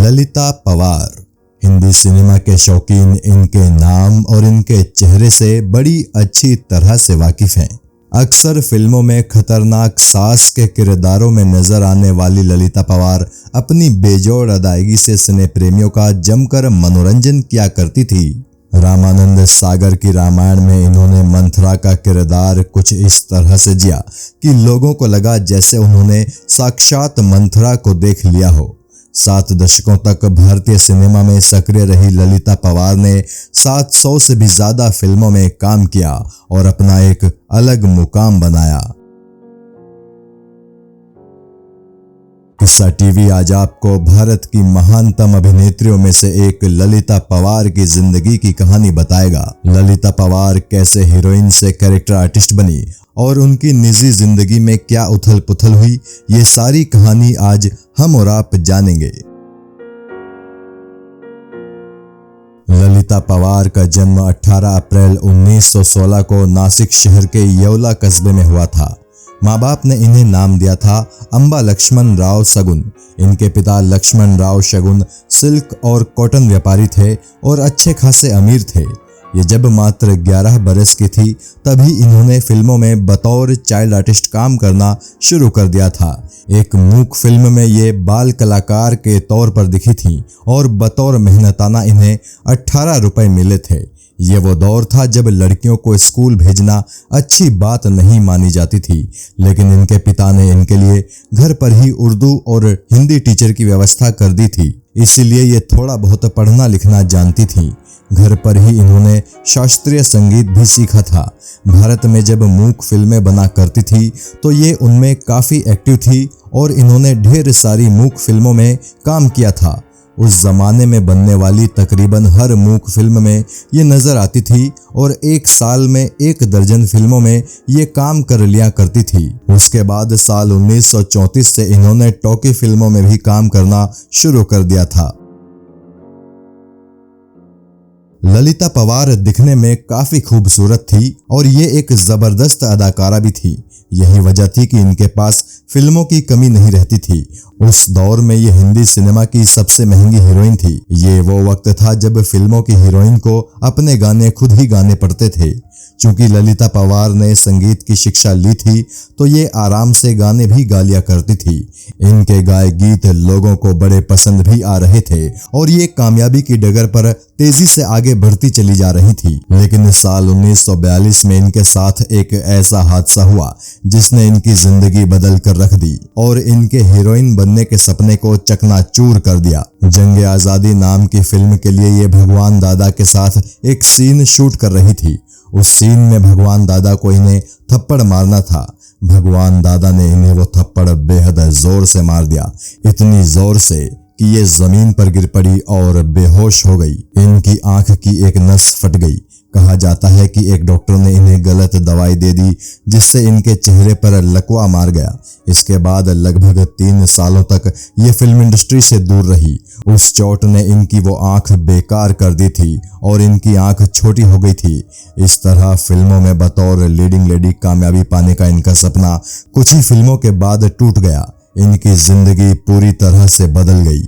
Lalita Pawar Hindi cinema के शौकीन इनके नाम और इनके चेहरे से बड़ी अच्छी तरह से वाकिफ हैं। अक्सर फिल्मों में खतरनाक सास के किरदारों में नजर आने वाली ललिता पवार अपनी बेजोड़ अदायगी से सिने प्रेमियों का जमकर मनोरंजन किया करती थी। रामानंद सागर की रामायण में इन्होंने मंथरा का किरदार कुछ इस तरह से जिया कि लोगों को लगा जैसे उन्होंने साक्षात मंथरा को देख लिया हो। 7 दशकों तक भारतीय सिनेमा में सक्रिय रही ललिता पवार ने 700 से भी ज्यादा फिल्मों में काम किया और अपना एक अलग मुकाम बनाया। किस्सा टीवी आज आपको भारत की महानतम अभिनेत्रियों में से एक ललिता पवार की जिंदगी की कहानी बताएगा। ललिता पवार कैसे हीरोइन से कैरेक्टर आर्टिस्ट बनी और उनकी निजी जिंदगी में क्या उथल पुथल हुई, ये सारी कहानी आज हम और आप जानेंगे। ललिता पवार का जन्म 18 अप्रैल 1916 को नासिक शहर के येवला कस्बे में हुआ था। माँ बाप ने इन्हें नाम दिया था अंबा लक्ष्मण राव शगुन। इनके पिता लक्ष्मण राव शगुन सिल्क और कॉटन व्यापारी थे और अच्छे खासे अमीर थे। ये जब मात्र 11 बरस की थी तभी इन्होंने फिल्मों में बतौर चाइल्ड आर्टिस्ट काम करना शुरू कर दिया था। एक मूक फिल्म में ये बाल कलाकार के तौर पर दिखी थी और बतौर मेहनताना इन्हें 18 रुपए मिले थे। ये वो दौर था जब लड़कियों को स्कूल भेजना अच्छी बात नहीं मानी जाती थी, लेकिन इनके पिता ने इनके लिए घर पर ही उर्दू और हिंदी टीचर की व्यवस्था कर दी थी, इसीलिए ये थोड़ा बहुत पढ़ना लिखना जानती थी। घर पर ही इन्होंने शास्त्रीय संगीत भी सीखा था। भारत में जब मूक फिल्में बना करती थी तो ये उनमें काफ़ी एक्टिव थी और इन्होंने ढेर सारी मूक फिल्मों में काम किया था। उस जमाने में बनने वाली तकरीबन हर मूक फिल्म में ये नजर आती थी और एक साल में 1 दर्जन फिल्मों में ये काम कर लिया करती थी। उसके बाद साल 1934 से इन्होंने टॉकी फिल्मों में भी काम करना शुरू कर दिया था। ललिता पवार दिखने में काफी खूबसूरत थी और ये एक जबरदस्त अदाकारा भी थी। यही वजह थी कि इनके पास फिल्मों की कमी नहीं रहती थी। उस दौर में ये हिंदी सिनेमा की सबसे महंगी हीरोइन थी। ये वो वक्त था जब फिल्मों की हीरोइन को अपने गाने खुद ही गाने पड़ते थे। चूंकि ललिता पवार ने संगीत की शिक्षा ली थी तो ये आराम से गाने भी गा लिया करती थी। इनके गाए गीत लोगों को बड़े पसंद भी आ रहे थे और ये कामयाबी की डगर पर तेजी से आगे बढ़ती चली जा रही थी। लेकिन साल 1942 में इनके साथ एक ऐसा हादसा हुआ जिसने इनकी जिंदगी बदल कर रख दी और इनके हीरोइन बनने के सपने को चकनाचूर कर दिया। जंग आजादी नाम की फिल्म के लिए ये भगवान दादा के साथ एक सीन शूट कर रही थी। उस सीन में भगवान दादा को इन्हें थप्पड़ मारना था। भगवान दादा ने इन्हें वो थप्पड़ बेहद जोर से मार दिया, इतनी जोर से कि ये जमीन पर गिर पड़ी और बेहोश हो गई। इनकी आंख की एक नस फट गई। कहा जाता है कि एक डॉक्टर ने इन्हें गलत दवाई दे दी जिससे इनके चेहरे पर लकवा मार गया। इसके बाद लगभग 3 सालों तक ये फिल्म इंडस्ट्री से दूर रही। उस चोट ने इनकी वो आंख बेकार कर दी थी और इनकी आंख छोटी हो गई थी। इस तरह फिल्मों में बतौर लीडिंग लेडी कामयाबी पाने का इनका सपना कुछ ही फिल्मों के बाद टूट गया। इनकी जिंदगी पूरी तरह से बदल गई।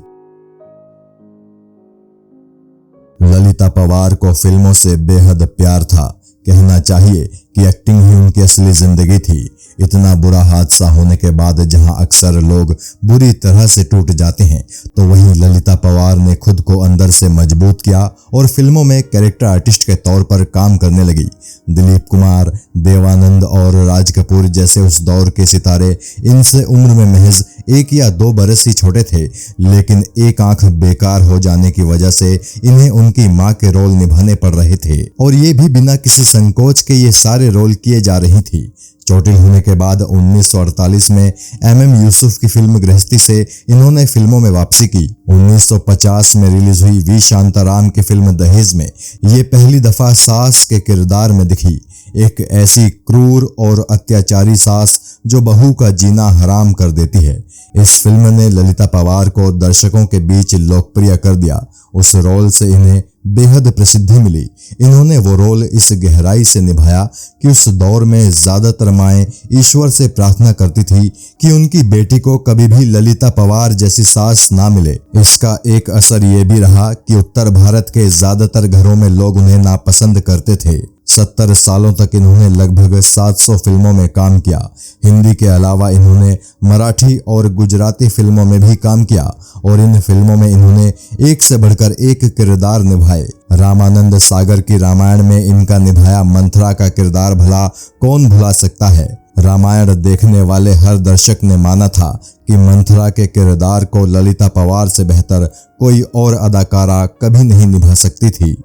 ललिता पवार को फिल्मों से बेहद प्यार था। कहना चाहिए कि एक्टिंग ही उनकी असली जिंदगी थी। इतना बुरा हादसा होने के बाद जहां अक्सर लोग बुरी तरह से टूट जाते हैं तो वहीं ललिता पवार ने खुद को अंदर से मजबूत किया और फिल्मों में कैरेक्टर आर्टिस्ट के तौर पर काम करने लगी। दिलीप कुमार, देवानंद और राज कपूर जैसे उस दौर के सितारे इनसे उम्र में महज 1 या 2 बरस ही छोटे थे, लेकिन एक आंख बेकार हो जाने की वजह से इन्हें उनकी मां के रोल निभाने पड़ रहे थे और ये भी बिना किसी संकोच के ये सारे रोल किए जा रही थी। चोटिल होने के बाद 1948 में MM यूसुफ की फिल्म गृहस्थी से इन्होंने फिल्मों में वापसी की। 1950 में रिलीज हुई वी शांताराम की फिल्म दहेज में ये पहली दफा सास के किरदार में दिखी। एक ऐसी क्रूर और अत्याचारी सास जो बहू का जीना हराम कर देती है। इस फिल्म ने ललिता पवार को दर्शकों के बीच लोकप्रिय कर दिया। उस रोल से इन्हें बेहद प्रसिद्धि मिली। इन्होंने वो रोल इस गहराई से निभाया कि उस दौर में ज्यादातर माएं ईश्वर से प्रार्थना करती थी कि उनकी बेटी को कभी भी ललिता पवार जैसी सास ना मिले। इसका एक असर ये भी रहा कि उत्तर भारत के ज्यादातर घरों में लोग उन्हें नापसंद करते थे। 70 सालों तक इन्होंने लगभग 700 फिल्मों में काम किया। हिंदी के अलावा इन्होंने मराठी और गुजराती फिल्मों में भी काम किया और इन फिल्मों में इन्होंने एक से बढ़कर एक किरदार निभाए। रामानंद सागर की रामायण में इनका निभाया मंथरा का किरदार भला कौन भुला सकता है। रामायण देखने वाले हर दर्शक ने माना था कि मंथरा के किरदार को ललिता पवार से बेहतर कोई और अदाकारा कभी नहीं निभा सकती थी।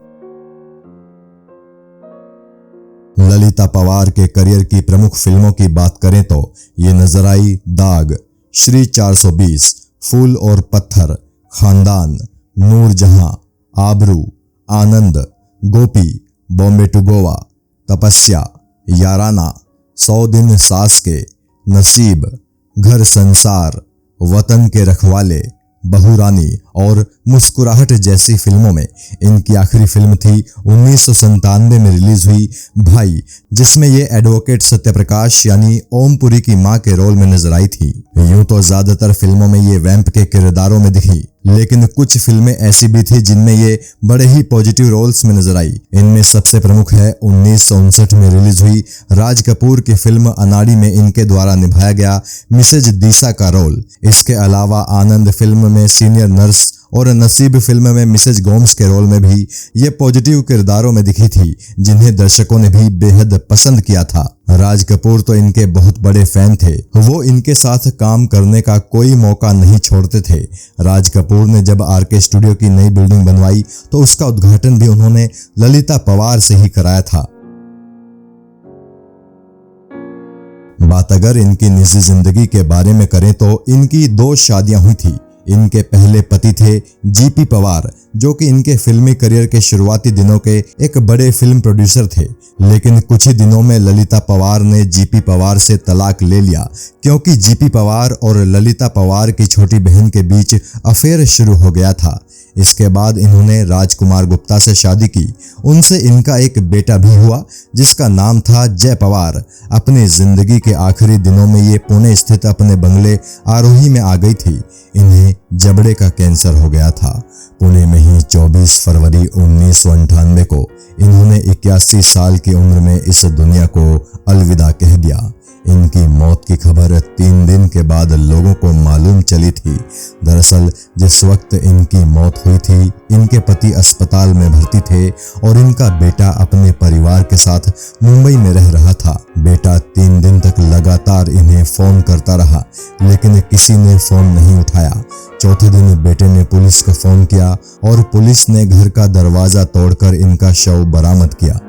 ललिता पवार के करियर की प्रमुख फिल्मों की बात करें तो ये नजर आई दाग, श्री 420, फूल और पत्थर, खानदान, नूरजहां, आबरू, आनंद, गोपी, बॉम्बे टू गोवा, तपस्या, याराना, 100 दिन सास के, नसीब, घर संसार, वतन के रखवाले, बहुरानी और मुस्कुराहट जैसी फिल्मों में इनकी आखिरी फिल्म थी 1997 में रिलीज हुई भाई, जिसमें ये एडवोकेट सत्यप्रकाश यानी ओमपुरी की मां के रोल में नजर आई थी। यूं तो ज्यादातर फिल्मों में ये वैम्प के किरदारों में दिखी, लेकिन कुछ फिल्में ऐसी भी थी जिनमें ये बड़े ही पॉजिटिव रोल्स में नजर आई। इनमें सबसे प्रमुख है 1959 में रिलीज हुई राज कपूर की फिल्म अनाड़ी में इनके द्वारा निभाया गया मिसेज दीसा का रोल। इसके अलावा आनंद फिल्म में सीनियर नर्स और नसीब फिल्म में मिसेज गोम्स के रोल में भी ये पॉजिटिव किरदारों में दिखी थी, जिन्हें दर्शकों ने भी बेहद पसंद किया था। राज कपूर तो इनके बहुत बड़े फैन थे, वो इनके साथ काम करने का कोई मौका नहीं छोड़ते थे। राज कपूर ने जब आरके स्टूडियो की नई बिल्डिंग बनवाई तो उसका उद्घाटन भी उन्होंने ललिता पवार से ही कराया था। बात अगर इनकी निजी जिंदगी के बारे में करें तो इनकी 2 शादियां हुई थी। इनके पहले पति थे जीपी पवार, जो कि इनके फिल्मी करियर के शुरुआती दिनों के एक बड़े फिल्म प्रोड्यूसर थे, लेकिन कुछ ही दिनों में ललिता पवार ने जीपी पवार से तलाक ले लिया, क्योंकि जीपी पवार और ललिता पवार की छोटी बहन के बीच अफेयर शुरू हो गया था। इसके बाद इन्होंने राजकुमार गुप्ता से शादी की। उनसे इनका एक बेटा भी हुआ जिसका नाम था जय पवार। अपनी जिंदगी के आखिरी दिनों में ये पुणे स्थित अपने बंगले आरोही में आ गई थी। इन्हें जबड़े का कैंसर हो गया था। पुणे में ही 24 फरवरी 1998 को इन्होंने 81 साल की उम्र में इस दुनिया को अलविदा कह दिया। इनकी मौत की खबर 3 दिन के बाद लोगों को मालूम चली थी। दरअसल जिस वक्त इनकी मौत हुई थी, इनके पति अस्पताल में भर्ती थे और इनका बेटा अपने परिवार के साथ मुंबई में रह रहा था। बेटा 3 दिन तक लगातार इन्हें फोन करता रहा, लेकिन किसी ने फोन नहीं उठाया। चौथे दिन बेटे ने पुलिस को फोन किया और पुलिस ने घर का दरवाजा तोड़कर इनका शव बरामद किया।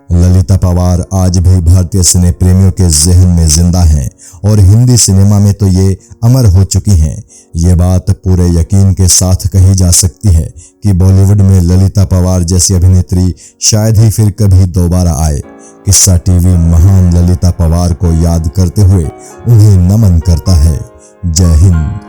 ललिता पवार आज भी भारतीय सिने प्रेमियों के जहन में जिंदा हैं और हिंदी सिनेमा में तो ये अमर हो चुकी हैं। ये बात पूरे यकीन के साथ कही जा सकती है कि बॉलीवुड में ललिता पवार जैसी अभिनेत्री शायद ही फिर कभी दोबारा आए। किस्सा टीवी महान ललिता पवार को याद करते हुए उन्हें नमन करता है। जय हिंद।